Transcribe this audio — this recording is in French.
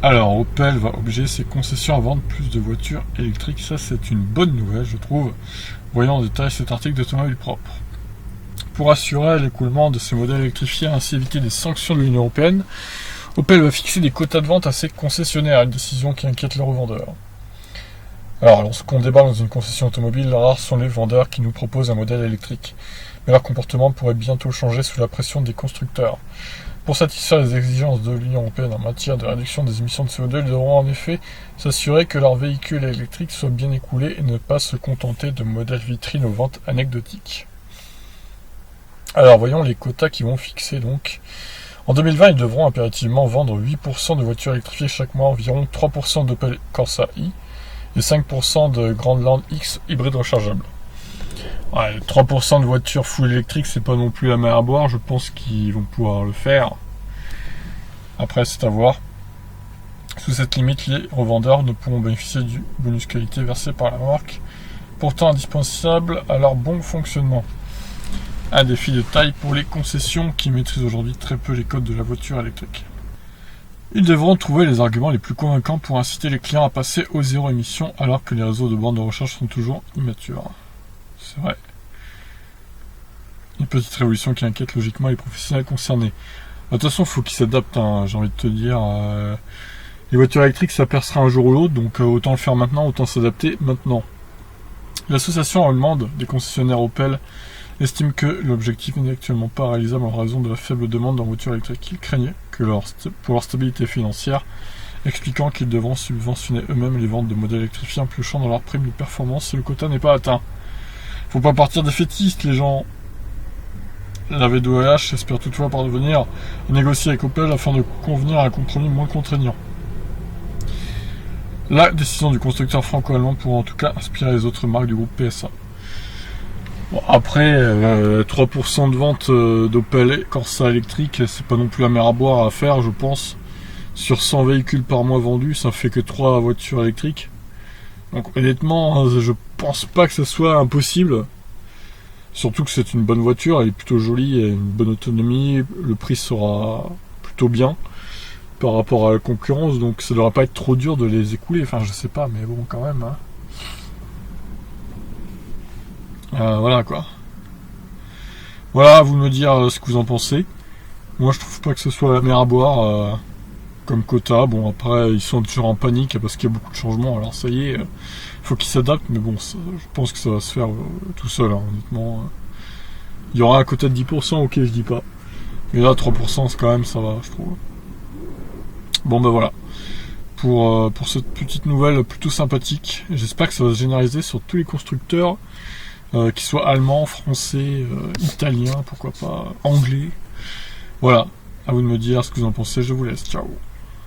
Alors, Opel va obliger ses concessions à vendre plus de voitures électriques. Ça, c'est une bonne nouvelle, je trouve. Voyons en détail cet article d'Automobile Propre. Pour assurer l'écoulement de ces modèles électrifiés et ainsi éviter des sanctions de l'Union Européenne, Opel va fixer des quotas de vente à ses concessionnaires, une décision qui inquiète les revendeurs. Alors, lorsqu'on débarque dans une concession automobile, rares sont les vendeurs qui nous proposent un modèle électrique. Mais leur comportement pourrait bientôt changer sous la pression des constructeurs. Pour satisfaire les exigences de l'Union européenne en matière de réduction des émissions de CO2, ils devront en effet s'assurer que leurs véhicules électriques soient bien écoulés et ne pas se contenter de modèles vitrines aux ventes anecdotiques. Alors voyons les quotas qui vont fixer donc. En 2020, ils devront impérativement vendre 8% de voitures électrifiées chaque mois, environ 3% d'Opel Corsa i et 5% de Grandland X hybride rechargeable. Ouais, 3% de voitures full électriques, c'est pas non plus la mer à boire, je pense qu'ils vont pouvoir le faire. Après, c'est à voir. Sous cette limite, les revendeurs ne pourront bénéficier du bonus qualité versé par la marque, pourtant indispensable à leur bon fonctionnement. Un défi de taille pour les concessions qui maîtrisent aujourd'hui très peu les codes de la voiture électrique. Ils devront trouver les arguments les plus convaincants pour inciter les clients à passer au zéro émission alors que les réseaux de bornes de recharge sont toujours immatures. C'est vrai. Une petite révolution qui inquiète logiquement les professionnels concernés. De toute façon, il faut qu'ils s'adaptent, hein, j'ai envie de te dire. Les voitures électriques, ça percera un jour ou l'autre, donc autant le faire maintenant, autant s'adapter maintenant. L'association allemande des concessionnaires Opel estime que l'objectif n'est actuellement pas réalisable en raison de la faible demande en voitures électriques. Ils craignaient que pour leur stabilité financière, expliquant qu'ils devront subventionner eux-mêmes les ventes de modèles électrifiés en piochant dans leur prime de performance si le quota n'est pas atteint. Faut pas partir défaitistes, les gens. La V2AH espère toutefois parvenir à négocier avec Opel afin de convenir à un compromis moins contraignant. La décision du constructeur franco-allemand pourra en tout cas inspirer les autres marques du groupe PSA. Bon, après, 3% de vente d'Opel Corsa électrique, c'est pas non plus la mer à boire à faire, je pense. Sur 100 véhicules par mois vendus, ça fait que 3 voitures électriques. Donc honnêtement, je pense pas que ce soit impossible. Surtout que c'est une bonne voiture, elle est plutôt jolie, elle a une bonne autonomie, le prix sera plutôt bien par rapport à la concurrence, donc ça devrait pas être trop dur de les écouler, enfin je sais pas, mais bon quand même. Hein. Voilà quoi. Voilà, à vous de me dire ce que vous en pensez. Moi je trouve pas que ce soit la mer à boire comme quota. Bon après ils sont toujours en panique parce qu'il y a beaucoup de changements, alors ça y est, faut qu'ils s'adaptent, mais bon je pense que ça va se faire tout seul, hein, honnêtement. Il y aura un quota de 10%, ok je dis pas. Mais là 3% c'est quand même ça va je trouve. Bon ben voilà. Pour cette petite nouvelle plutôt sympathique. J'espère que ça va se généraliser sur tous les constructeurs. Qu'ils soient allemands, français, italiens, pourquoi pas, anglais. Voilà, à vous de me dire ce que vous en pensez, je vous laisse, ciao.